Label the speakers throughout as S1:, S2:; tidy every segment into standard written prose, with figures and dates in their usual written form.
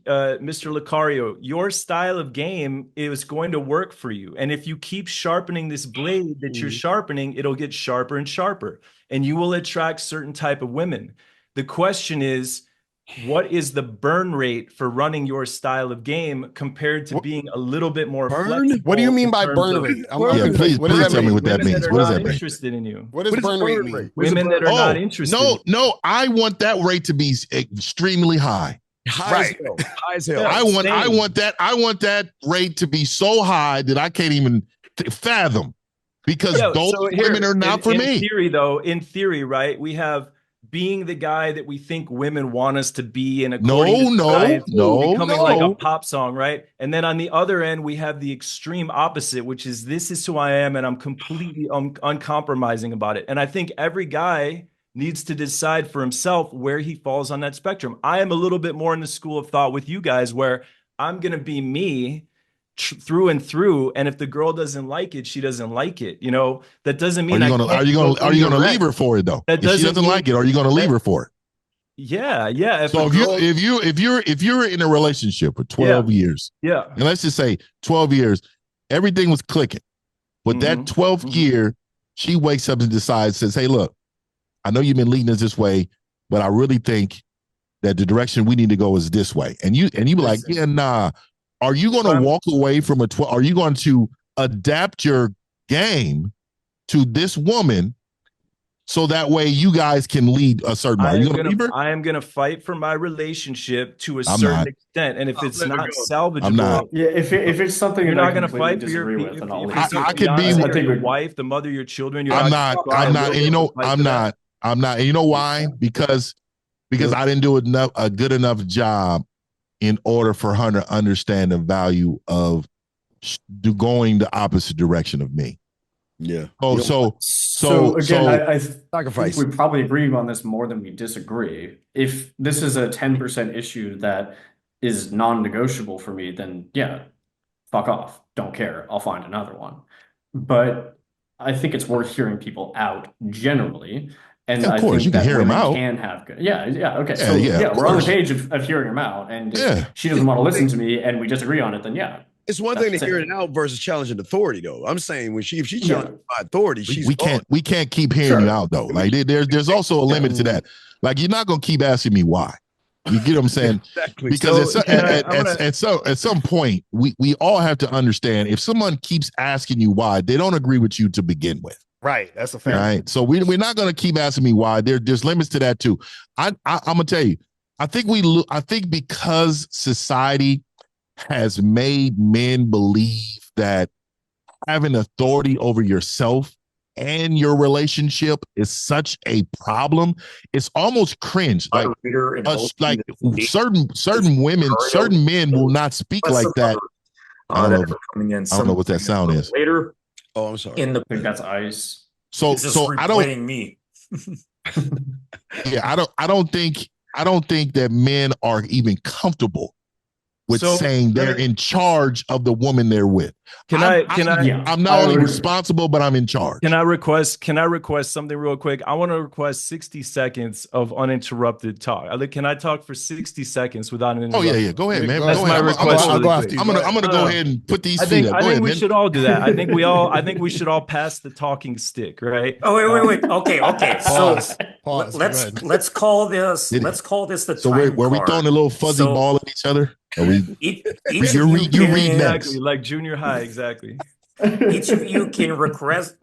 S1: Mr. Lucario, your style of game is going to work for you. And if you keep sharpening this blade that you're
S2: Mm.
S1: sharpening, it'll get sharper and sharper, and you will attract certain type of women. The question is, what is the burn rate for running your style of game compared to
S2: What,
S1: being a little bit more
S2: burn? What do you
S1: flexible
S2: mean
S1: in
S2: by
S1: terms
S2: burn
S1: of
S2: rate? I'm
S3: Yeah,
S2: confused.
S3: please,
S2: What does
S3: please
S2: that
S3: tell me
S2: mean?
S3: what that
S1: women that
S3: means.
S1: are
S3: What does
S1: not
S3: that mean?
S1: interested in you?
S2: What does
S3: What does
S2: burn rate
S3: burn
S2: mean?
S3: rate? What does
S1: Women that
S3: burn
S1: are not
S3: rate?
S1: interested.
S3: No, I want that rate to be extremely high.
S4: High as hell. High as hell.
S1: Yeah.
S3: I want that rate to be so high that I can't even fathom, because those women are not for me.
S1: In theory, though, in theory, right? We have being the guy that we think women want us to be, and according to becoming like a pop song, right? And then on the other end, we have the extreme opposite, which is this is who I am, and I'm completely uncompromising about it. And I think every guy needs to decide for himself where he falls on that spectrum. I am a little bit more in the school of thought with you guys, where I'm going to be me through and through, and if the girl doesn't like it, she doesn't like it. You know, that doesn't mean
S3: are you gonna leave her for it though?
S1: That
S3: if she doesn't like it, are you gonna leave her for it?
S1: Yeah.
S3: So if you're in a relationship for 12 years, and let's just say 12 years, everything was clicking, but that 12th year, she wakes up and decides, says, "Hey, look, I know you've been leading us this way, but I really think that the direction we need to go is this way." And you be like, "Yeah, nah." Are you going to walk away from a 12? Are you going to adapt your game to this woman so that way you guys can lead a certain? Are you going to leave her?
S1: I am going to fight for my relationship to a certain extent, and if it's not salvageable,
S3: I'm not.
S5: Yeah, if it's something
S1: you're
S5: that
S1: not
S5: I
S1: going to
S5: completely
S1: fight for your
S5: disagree with, then I'll leave.
S3: I could be
S1: your wife, the mother of your children.
S3: I'm not. And you know, I'm not. And you know why? Because I didn't do a good enough job in order for her to understand the value of going the opposite direction of me.
S4: Yeah.
S5: So again, I
S4: sacrifice.
S5: think we probably agree on this more than we disagree. If this is a 10% issue that is non-negotiable for me, then yeah, fuck off. Don't care. I'll find another one. But I think it's worth hearing people out generally. And
S3: of course, you can hear them out.
S5: Can have good. Yeah. Okay.
S3: Yeah,
S5: so we're on the page of hearing them out. And if she doesn't want to listen to me and we disagree on it, then yeah.
S4: It's one thing to hear it out versus challenging authority, though. I'm saying if she challenges my authority,
S3: we can't keep hearing you out though. Like there's also a limit to that. Like you're not gonna keep asking me why. You get what I'm saying?
S4: Exactly.
S3: Because at some point, we all have to understand, if someone keeps asking you why, they don't agree with you to begin with.
S2: Right. That's a fact.
S3: Right. So we're not going to keep asking me why. There's limits to that too. I'm gonna tell you. I think because society has made men believe that having authority over yourself and your relationship is such a problem, it's almost cringe. Like certain women, certain men will not speak like that. I don't know what that sound is.
S6: Later.
S4: Oh, I'm sorry.
S5: I think that's ice.
S3: So I don't.
S6: Me.
S3: Yeah, I don't think that men are even comfortable with saying they're in charge of the woman they're with. I'm not only responsible, but I'm in charge.
S1: Can I request something real quick? I want to request 60 seconds of uninterrupted talk. Can I talk for 60 seconds without an interruption?
S3: Oh yeah. Go ahead, man.
S1: That's my request.
S3: I'm gonna go ahead and put these feet up.
S1: I think we should all do that. I think we should all pass the talking stick, right?
S6: Oh wait. Okay.
S2: Pause.
S6: Let's call this the
S3: so
S6: time
S3: were we
S6: card.
S3: throwing a little fuzzy ball at each other? Are we?
S6: You
S3: read next.
S1: Exactly, like junior high, exactly.
S6: Each of you can request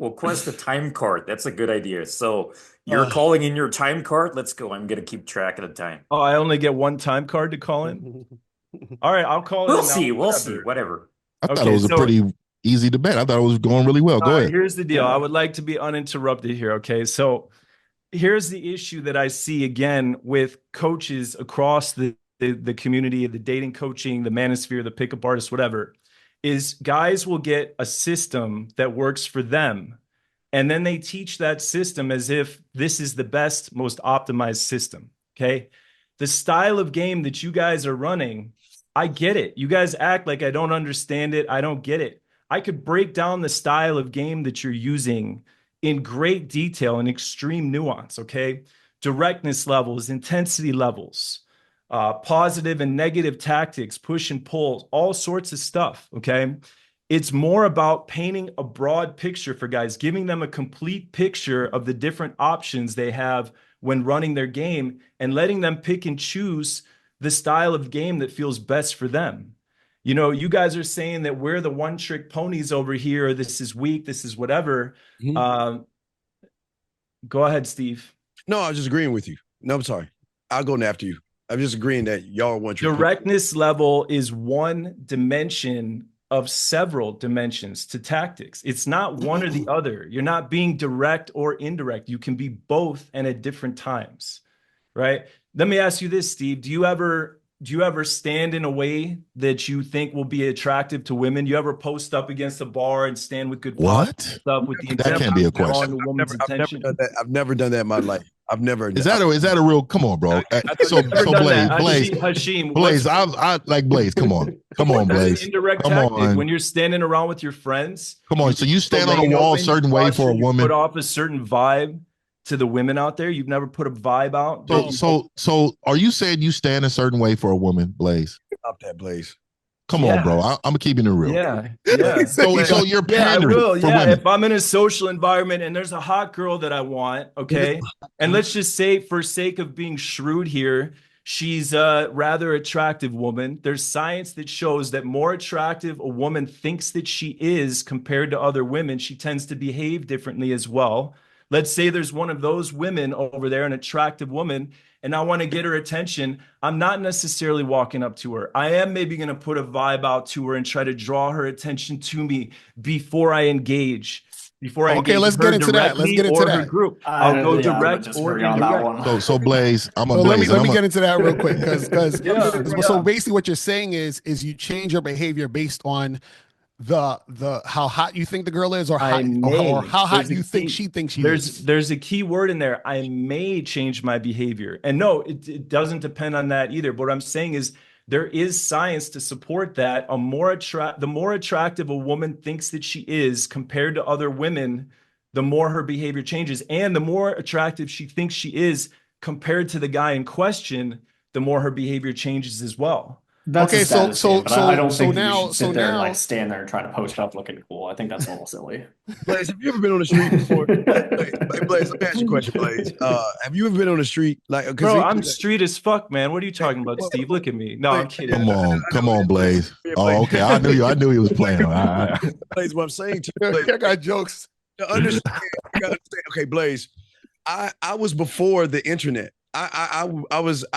S6: a time card. That's a good idea. So you're calling in your time card. Let's go. I'm gonna keep track of the time.
S1: Oh, I only get one time card to call in. All right, I'll call in.
S6: We'll see. Whatever.
S3: I thought it was a pretty easy debate. I thought it was going really well. Go ahead.
S1: Here's the deal. I would like to be uninterrupted here. Okay, so here's the issue that I see again with coaches across the community of the dating coaching, the manosphere, the pickup artists, whatever, is guys will get a system that works for them. And then they teach that system as if this is the best, most optimized system. Okay. The style of game that you guys are running, I get it. You guys act like I don't understand it. I don't get it. I could break down the style of game that you're using in great detail and extreme nuance. Okay. Directness levels, intensity levels, positive and negative tactics, push and pull, all sorts of stuff. Okay. It's more about painting a broad picture for guys, giving them a complete picture of the different options they have when running their game and letting them pick and choose the style of game that feels best for them. You know, you guys are saying that we're the one trick ponies over here. This is weak. This is whatever. Go ahead, Steve.
S4: No, I was just agreeing with you. No, I'm sorry. I'll go after you. I'm just agreeing that y'all are one trick.
S1: Directness level is one dimension of several dimensions to tactics. It's not one or the other. You're not being direct or indirect. You can be both and at different times, right? Let me ask you this, Steve. Do you ever stand in a way that you think will be attractive to women? You ever post up against a bar and stand with good stuff with the intent
S3: that can't be a question.
S4: I've never done that in my life. I've never.
S3: Is that a real? Come on, bro. So Blaze,
S1: Hashim,
S3: Blaze. I like Blaze. Come on, Blaze.
S1: Indirect tactic when you're standing around with your friends.
S3: Come on. So you stand on a wall a certain way for a woman.
S1: Put off a certain vibe to the women out there. You've never put a vibe out.
S3: So are you saying you stand a certain way for a woman, Blaze?
S4: Stop that, Blaze.
S3: Come on, bro. I'm keeping it real.
S1: Yeah.
S3: So you're pandering for women.
S1: If I'm in a social environment and there's a hot girl that I want, okay, and let's just say, for sake of being shrewd here, she's a rather attractive woman. There's science that shows that more attractive a woman thinks that she is compared to other women, she tends to behave differently as well. Let's say there's one of those women over there, an attractive woman, and I want to get her attention. I'm not necessarily walking up to her. I am maybe going to put a vibe out to her and try to draw her attention to me before I engage.
S2: Okay, let's get into that. Let's get into that.
S1: Group. I'll go direct or indirect.
S3: So Blaze,
S2: let me get into that real quick because so basically what you're saying is you change your behavior based on the how hot you think the girl is, or how hot you think she thinks she is.
S1: There's a key word in there. I may change my behavior, and no, it doesn't depend on that either. But what I'm saying is there is science to support that. The more attractive a woman thinks that she is compared to other women, the more her behavior changes, and the more attractive she thinks she is compared to the guy in question, the more her behavior changes as well.
S5: That's
S2: okay, so
S5: I don't think you should sit there and like stand there and try to post up looking cool. I think that's a little silly.
S4: Blaze, have you ever been on the street before? Blaze, let me ask you a question, Blaze. Have you ever been on the street?
S1: Bro, I'm street as fuck, man. What are you talking about, Steve? Look at me. No, I'm kidding.
S3: Come on, Blaze. Oh, okay. I knew he was playing.
S4: Blaze, what I'm saying to you, Blaze,
S2: I got jokes.
S4: To understand, you gotta understand. Okay, Blaze, I was before the internet. I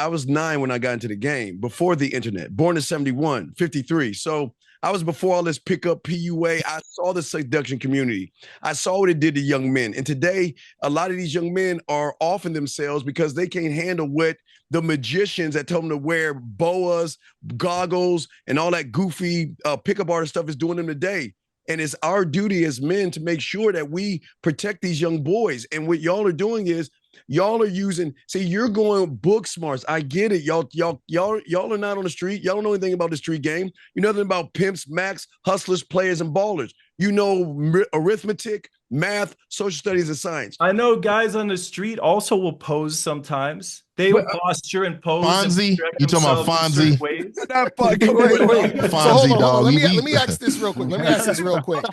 S4: was 9 when I got into the game, before the internet, born in 71, 53. So I was before all this pickup PUA. I saw the seduction community. I saw what it did to young men. And today, a lot of these young men are offing themselves because they can't handle what the magicians that tell them to wear boas, goggles, and all that goofy pickup artist stuff is doing them today. And it's our duty as men to make sure that we protect these young boys. And what y'all are doing is y'all are using, see, you're going book smarts. I get it. Y'all are not on the street. Y'all don't know anything about the street game. You know nothing about pimps, max, hustlers, players, and ballers. You know arithmetic, math, social studies, and science.
S1: I know guys on the street also will pose sometimes. They will posture and pose.
S3: Fonzie? You talking about Fonzie?
S2: Wait.
S3: Fonzie,
S2: so
S3: dog.
S2: Let me ask this real quick.